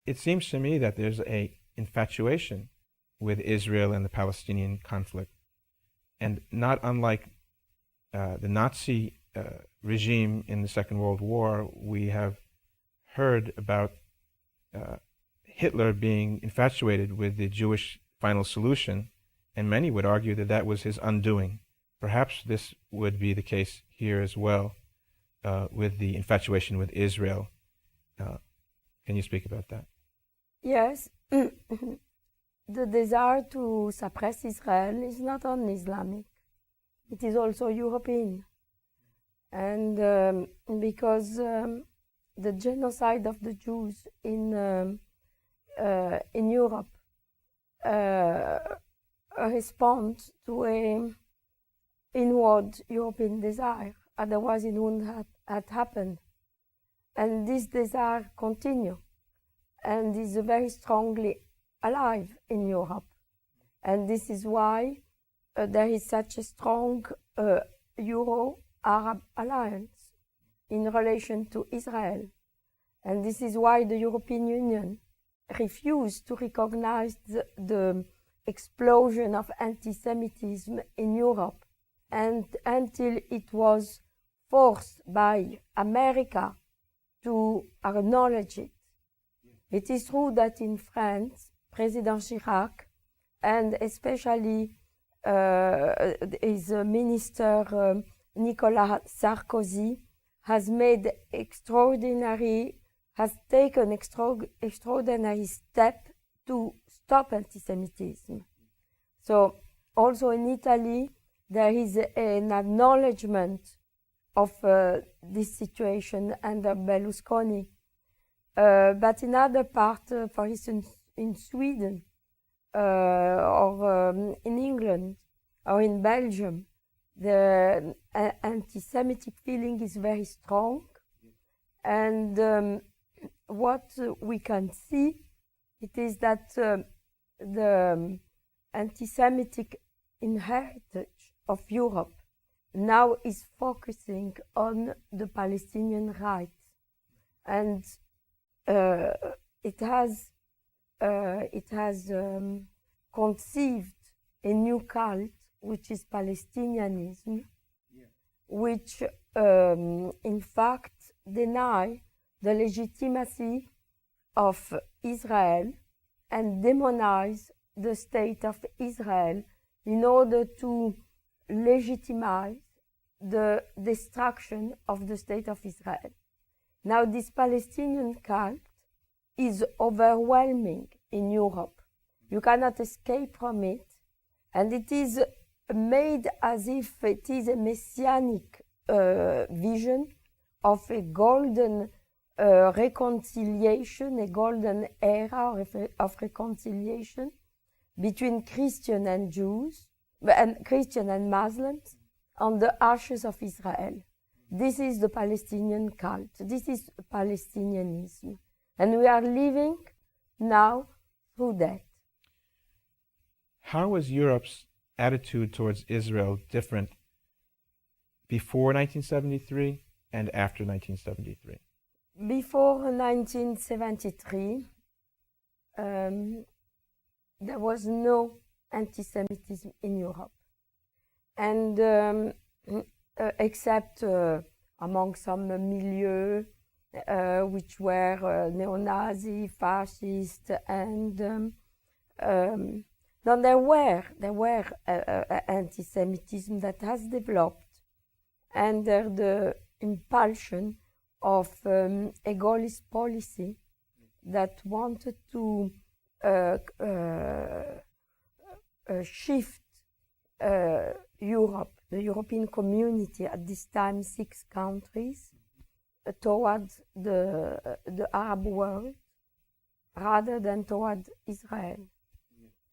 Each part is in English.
it seems to me that there's a infatuation with Israel and the Palestinian conflict. And not unlike the Nazi regime in the Second World War, we have heard about Hitler being infatuated with the Jewish final solution, and many would argue that that was his undoing. Perhaps this would be the case here as well, with the infatuation with Israel. Can you speak about that? Yes. The desire to suppress Israel is not only Islamic, it is also European. And because the genocide of the Jews in Europe responds to an inward European desire, otherwise it wouldn't have happened. And this desire continues and is very strongly alive in Europe. And this is why there is such a strong Euro-Arab alliance in relation to Israel. And this is why the European Union refused to recognize the explosion of anti-Semitism in Europe, and until it was forced by America to acknowledge it. It is true that in France, President Chirac, and especially his minister Nicolas Sarkozy, has taken extraordinary step to stop anti-Semitism. So also in Italy, there is an acknowledgement of this situation under Berlusconi. But in other parts, for instance, in Sweden, or in England, or in Belgium, the anti-Semitic feeling is very strong. And what we can see, it is that the anti-Semitic heritage of Europe now is focusing on the Palestinian rights. And it has conceived a new cult, which is Palestinianism, which in fact deny the legitimacy of Israel and demonize the state of Israel in order to legitimize the destruction of the state of Israel. Now, this Palestinian cult is overwhelming in Europe. You cannot escape from it, and it is made as if it is a messianic vision of a golden reconciliation, a golden era of reconciliation between Christian and Jews, and Christian and Muslims on the ashes of Israel. This is the Palestinian cult. This is Palestinianism. And we are living now through that. How was Europe's attitude towards Israel different before 1973 and after 1973? Before 1973, there was no anti-Semitism in Europe. And except among some milieux which were neo-Nazi, fascist, and then there were anti-Semitism that has developed under the impulsion of a Gaullist policy that wanted to shift Europe, the European community at this time, 6 countries, towards the Arab world rather than toward Israel.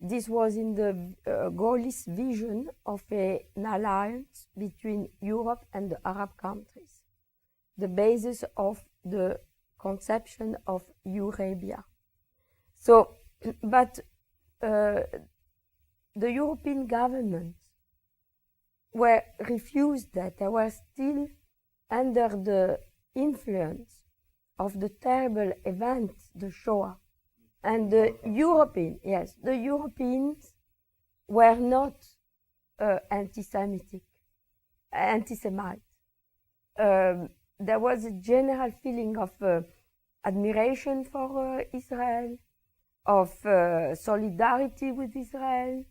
This was in the Gaullist vision of an alliance between Europe and the Arab countries, the basis of the conception of Eurabia. So, but the European governments were refused that. They were still under the influence of the terrible event, the Shoah, And the Europeans were not anti-Semite. There was a general feeling of admiration for Israel, of solidarity with Israel,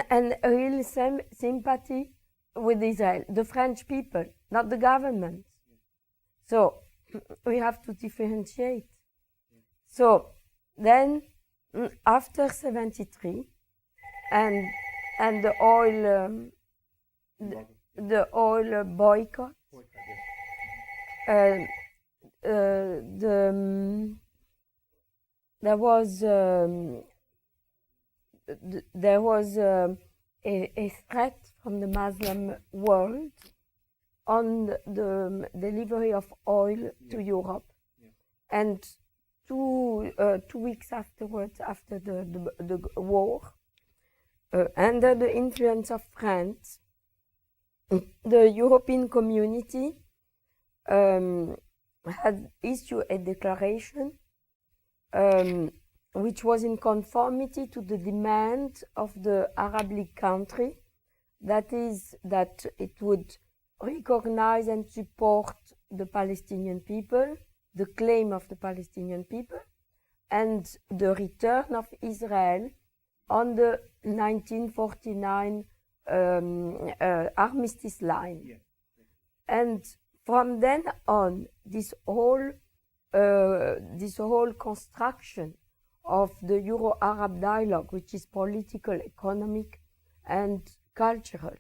and a real sympathy with Israel, the French people, not the government. So we have to differentiate. So then, after 73, and the oil boycott, there was a threat from the Muslim world on the delivery of oil to Europe, and 2 weeks afterwards, after the war, under the influence of France, the European community had issued a declaration which was in conformity to the demand of the Arab League country, that is, that it would recognize and support the Palestinian people, the claim of the Palestinian people, and the return of Israel on the 1949 armistice line. Yeah. And from then on, this whole construction of the Euro-Arab dialogue, which is political, economic, and cultural,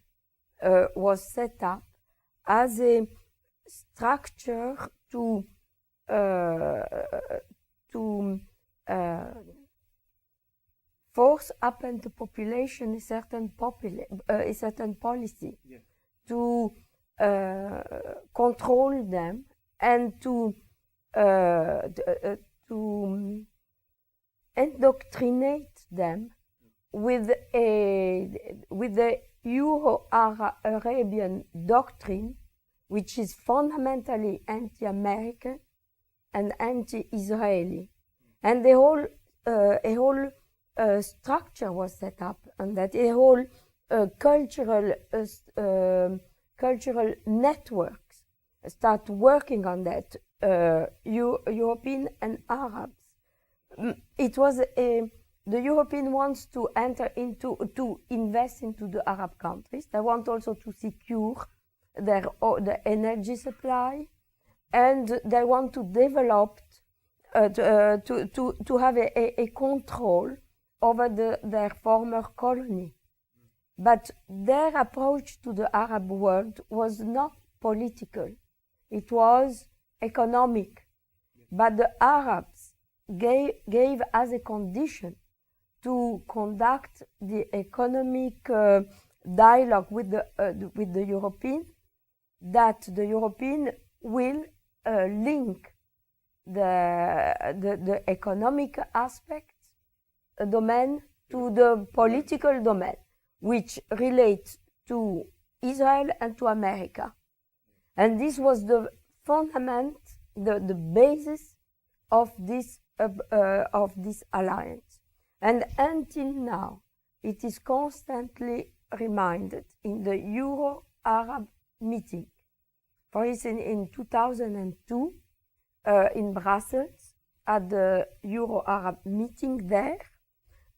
was set up as a structure to force upon the population a certain policy, yeah, to control them and to indoctrinate them with the Euro-Arabian doctrine, which is fundamentally anti-American and anti-Israeli, and a whole structure was set up, and that a whole cultural networks start working on that, European and Arabs. It was the European wants to invest into the Arab countries. They want also to secure the energy supply, and they want to develop to have a control over their former colony. But their approach to the Arab world was not political. It was economic. But the Arabs gave as a condition to conduct the economic dialogue with the European, that the European will link the economic aspect domain to the political domain, which relates to Israel and to America. And this was the fundament, the basis of this alliance. And until now, it is constantly reminded in the Euro-Arab meeting. For instance, in 2002, in Brussels, at the Euro-Arab meeting there,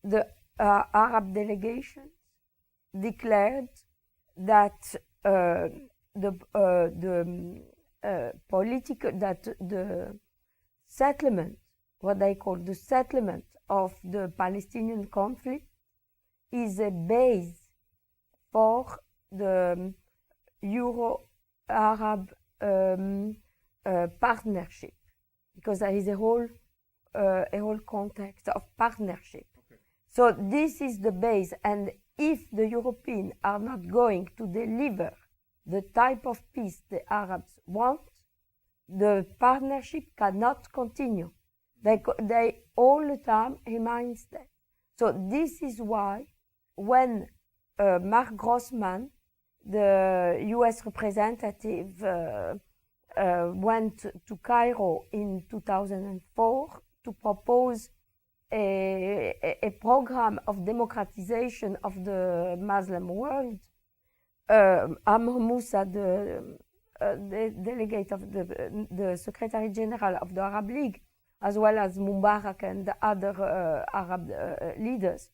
the Arab delegations declared that the settlement, what they call the settlement of the Palestinian conflict, is a base for the Euro-Arab partnership, because there is a whole context of partnership. Okay. So this is the base, and if the Europeans are not going to deliver the type of peace the Arabs want, the partnership cannot continue. They all the time reminds them. So this is why when Mark Grossman, the US representative, went to Cairo in 2004 to propose a program of democratization of the Muslim world. Amr Moussa, the delegate of the Secretary General of the Arab League, as well as Mubarak and the other Arab leaders,